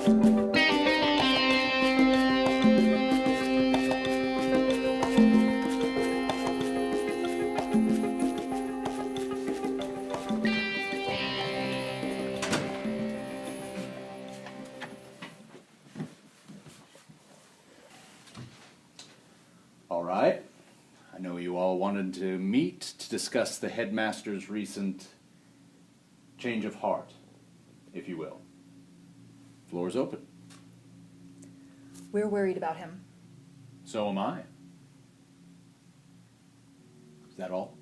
All right. I know you all wanted to meet to discuss the headmaster's recent change of heart, if you will. Floor is open. We're worried about him. So am I. Is that all?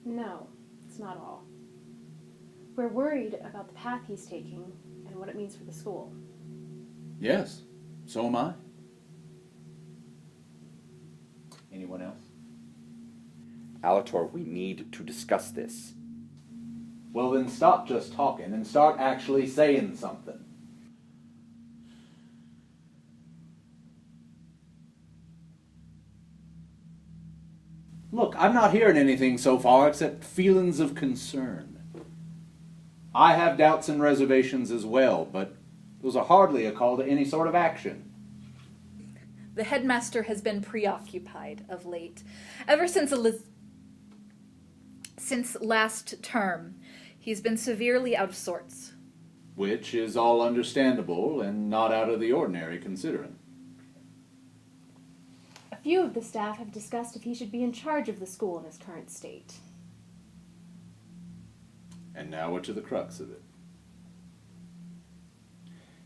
No, it's not all. We're worried about the path he's taking and what it means for the school. Yes, so am I. Anyone else? Alator, we need to discuss this. Well, then stop just talking and start actually saying something. Look, I'm not hearing anything so far except feelings of concern. I have doubts and reservations as well, but those are hardly a call to any sort of action. The headmaster has been preoccupied of late. Ever since last term, he's been severely out of sorts. Which is all understandable and not out of the ordinary, considering. A few of the staff have discussed if he should be in charge of the school in his current state. And now we're to the crux of it.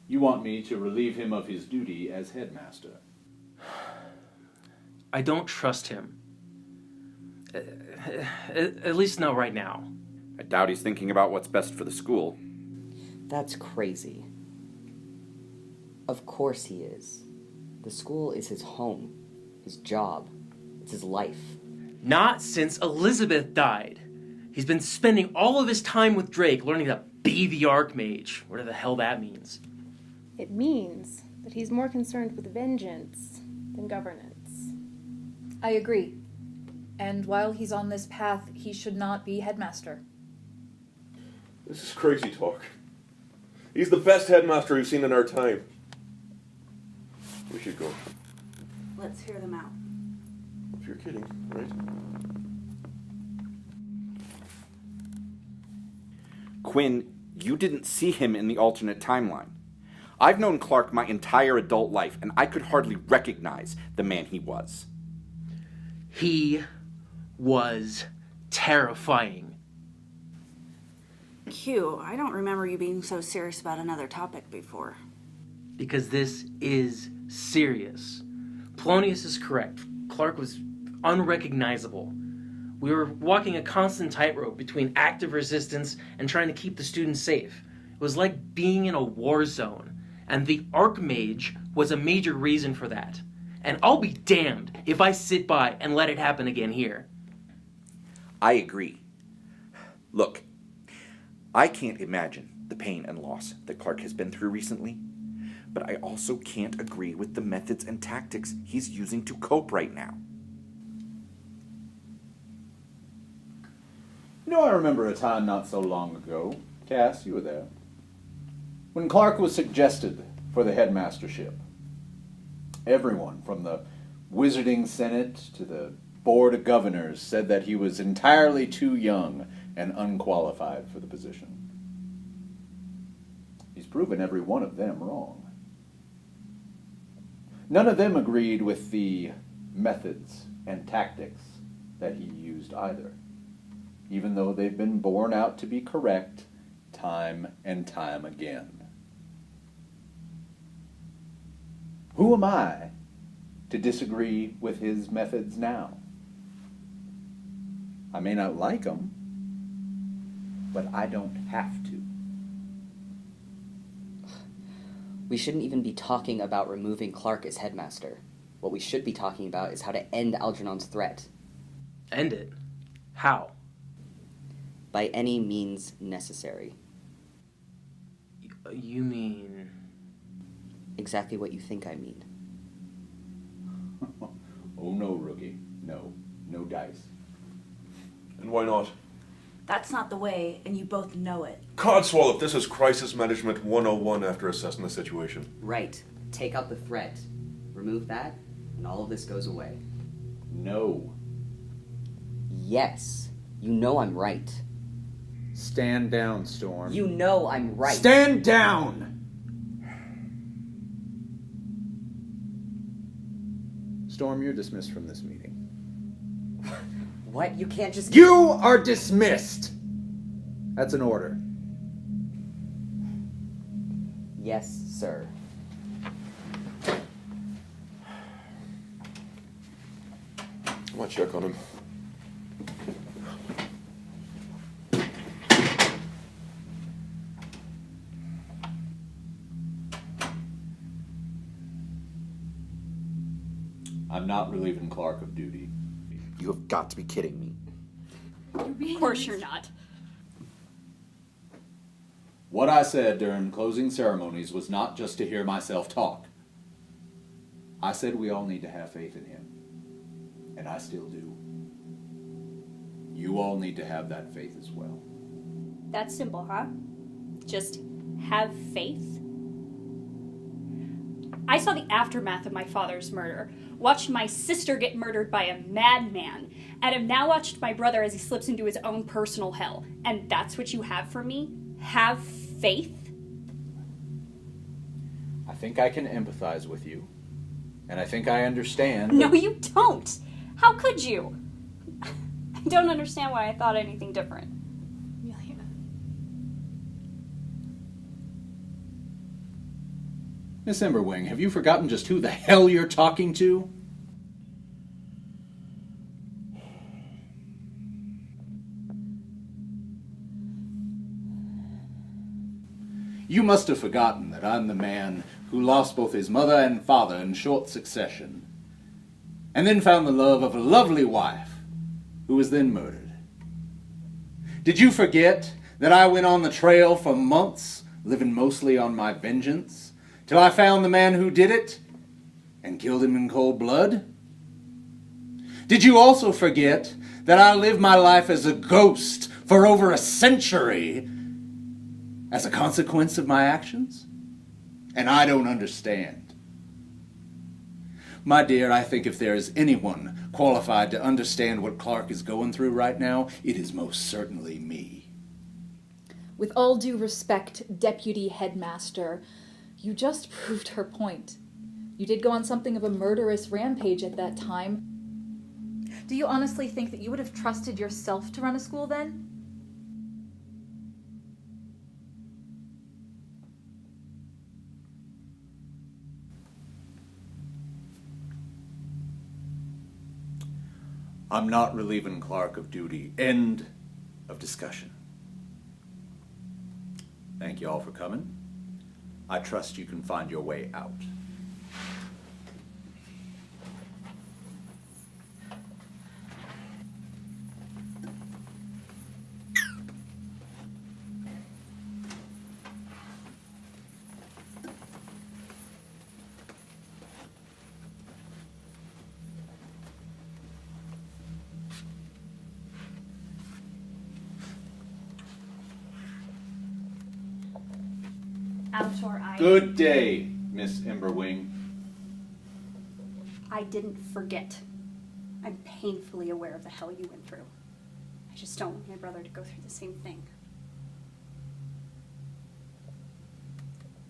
You want me to relieve him of his duty as headmaster. I don't trust him. At least not right now. I doubt he's thinking about what's best for the school. That's crazy. Of course he is. The school is his home, his job, it's his life. Not since Elizabeth died. He's been spending all of his time with Drake learning to be the Archmage, whatever the hell that means. It means that he's more concerned with vengeance than governance. I agree. And while he's on this path, he should not be headmaster. This is crazy talk. He's the best headmaster we've seen in our time. We should go. Let's hear them out. If you're kidding, right? Quinn, you didn't see him in the alternate timeline. I've known Clark my entire adult life, and I could hardly recognize the man he was. He was terrifying. Q, I don't remember you being so serious about another topic before. Because this is serious. Polonius is correct. Clark was unrecognizable. We were walking a constant tightrope between active resistance and trying to keep the students safe. It was like being in a war zone, and the Archmage was a major reason for that. And I'll be damned if I sit by and let it happen again here. I agree. Look, I can't imagine the pain and loss that Clark has been through recently, but I also can't agree with the methods and tactics he's using to cope right now. You know, I remember a time not so long ago, Cass, you were there, when Clark was suggested for the headmastership. Everyone, from the Wizarding Senate to the Board of Governors, said that he was entirely too young and unqualified for the position. He's proven every one of them wrong. None of them agreed with the methods and tactics that he used either, even though they've been borne out to be correct time and time again. Who am I to disagree with his methods now? I may not like them, but I don't have to. We shouldn't even be talking about removing Clark as headmaster. What we should be talking about is how to end Algernon's threat. End it? How? By any means necessary. You mean... Exactly what you think I mean. Oh no, rookie. No. No dice. And why not? That's not the way, and you both know it. Codswallop, this is Crisis Management 101 after assessing the situation. Right. Take out the threat. Remove that, and all of this goes away. No. Yes. You know I'm right. Stand down, Storm. You know I'm right. Stand down! Storm, you're dismissed from this meeting. What? You can't just... You are dismissed! That's an order. Yes, sir. I want to check on him. I'm not relieving Clark of duty. You have got to be kidding me. Of course you're not. What I said during closing ceremonies was not just to hear myself talk. I said we all need to have faith in him. And I still do. You all need to have that faith as well. That's simple, huh? Just have faith? I saw the aftermath of my father's murder, watched my sister get murdered by a madman, and have now watched my brother as he slips into his own personal hell. And that's what you have for me? Have faith? I think I can empathize with you. And I think I understand. No, you don't! How could you? I don't understand why I thought anything different. Amelia. Miss Emberwing, have you forgotten just who the hell you're talking to? You must have forgotten that I'm the man who lost both his mother and father in short succession, and then found the love of a lovely wife, who was then murdered. Did you forget that I went on the trail for months, living mostly on my vengeance, till I found the man who did it, and killed him in cold blood? Did you also forget that I lived my life as a ghost for over a century, as a consequence of my actions? And I don't understand. My dear, I think if there is anyone qualified to understand what Clark is going through right now, it is most certainly me. With all due respect, Deputy Headmaster, you just proved her point. You did go on something of a murderous rampage at that time. Do you honestly think that you would have trusted yourself to run a school then? I'm not relieving Clark of duty. End of discussion. Thank you all for coming. I trust you can find your way out. Altor, Good day, Miss Emberwing. I didn't forget. I'm painfully aware of the hell you went through. I just don't want my brother to go through the same thing.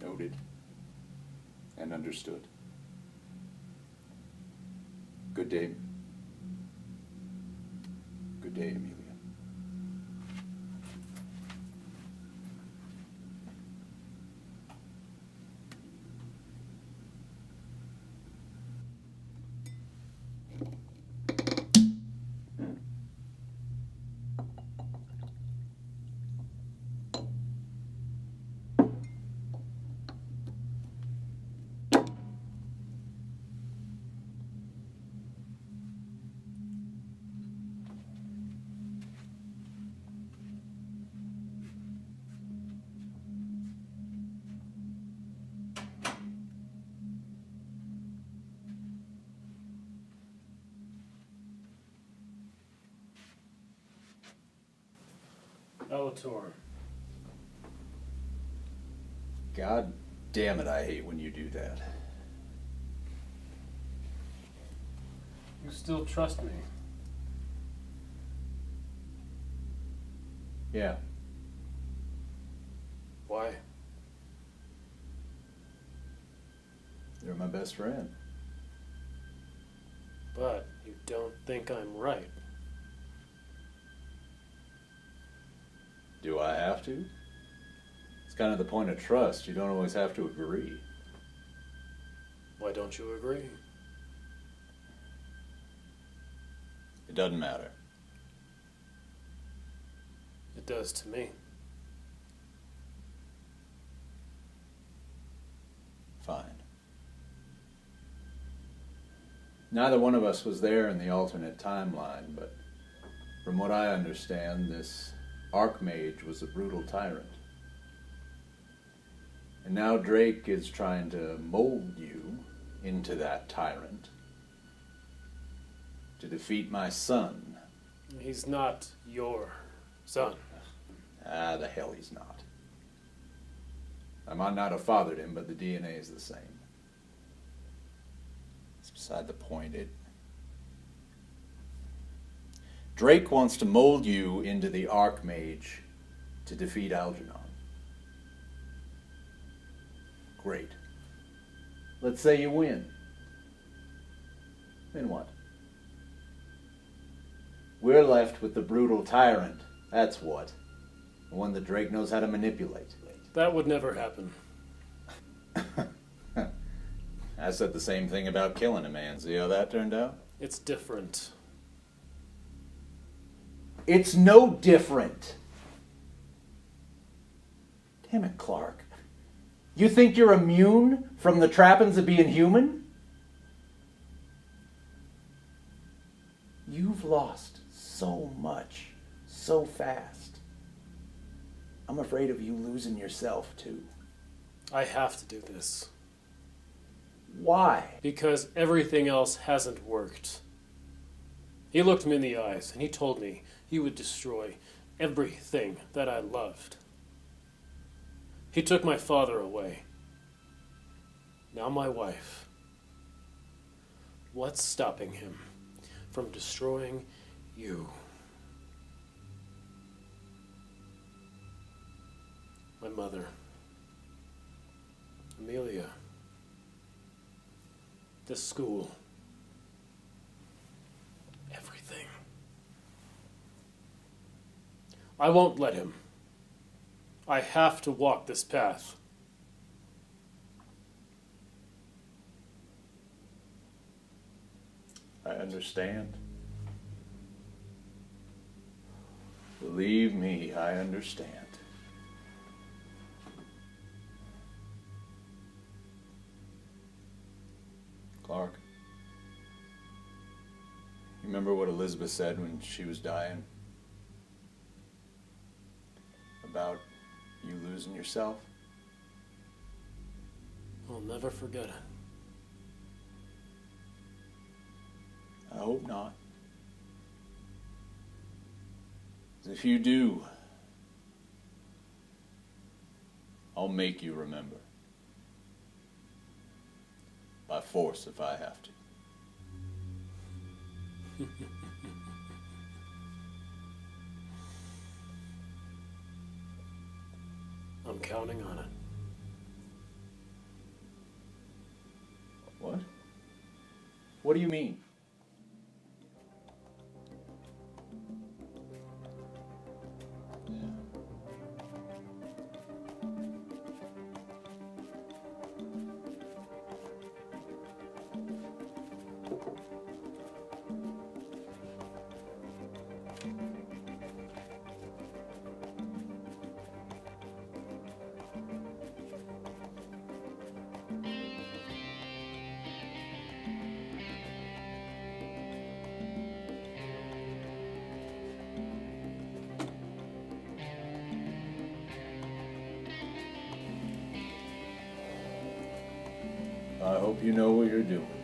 Noted. And understood. Good day. Good day, Amelia. Elator. God damn it, I hate when you do that. You still trust me? Yeah. Why? You're my best friend. But you don't think I'm right. Do I have to? It's kind of the point of trust. You don't always have to agree. Why don't you agree? It doesn't matter. It does to me. Fine. Neither one of us was there in the alternate timeline, but from what I understand, this Archmage was a brutal tyrant. And now Drake is trying to mold you into that tyrant to defeat my son. He's not your son. Ah, the hell he's not. I might not have fathered him, but the DNA is the same. It's beside the point. Drake wants to mold you into the Archmage to defeat Algernon. Great. Let's say you win. Then what? We're left with the brutal tyrant. That's what. The one that Drake knows how to manipulate. That would never happen. I said the same thing about killing a man. See how that turned out? It's different. It's no different. Damn it, Clark. You think you're immune from the trappings of being human? You've lost so much, so fast. I'm afraid of you losing yourself, too. I have to do this. Why? Because everything else hasn't worked. He looked me in the eyes and he told me he would destroy everything that I loved. He took my father away. Now my wife. What's stopping him from destroying you? My mother. Amelia. The school. Everything. I won't let him. I have to walk this path. I understand. Believe me, I understand. Clark, you remember what Elizabeth said when she was dying? About you losing yourself? I'll never forget it. I hope not. 'Cause if you do, I'll make you remember. By force if I have to. I'm counting on it. What? What do you mean? I hope you know what you're doing.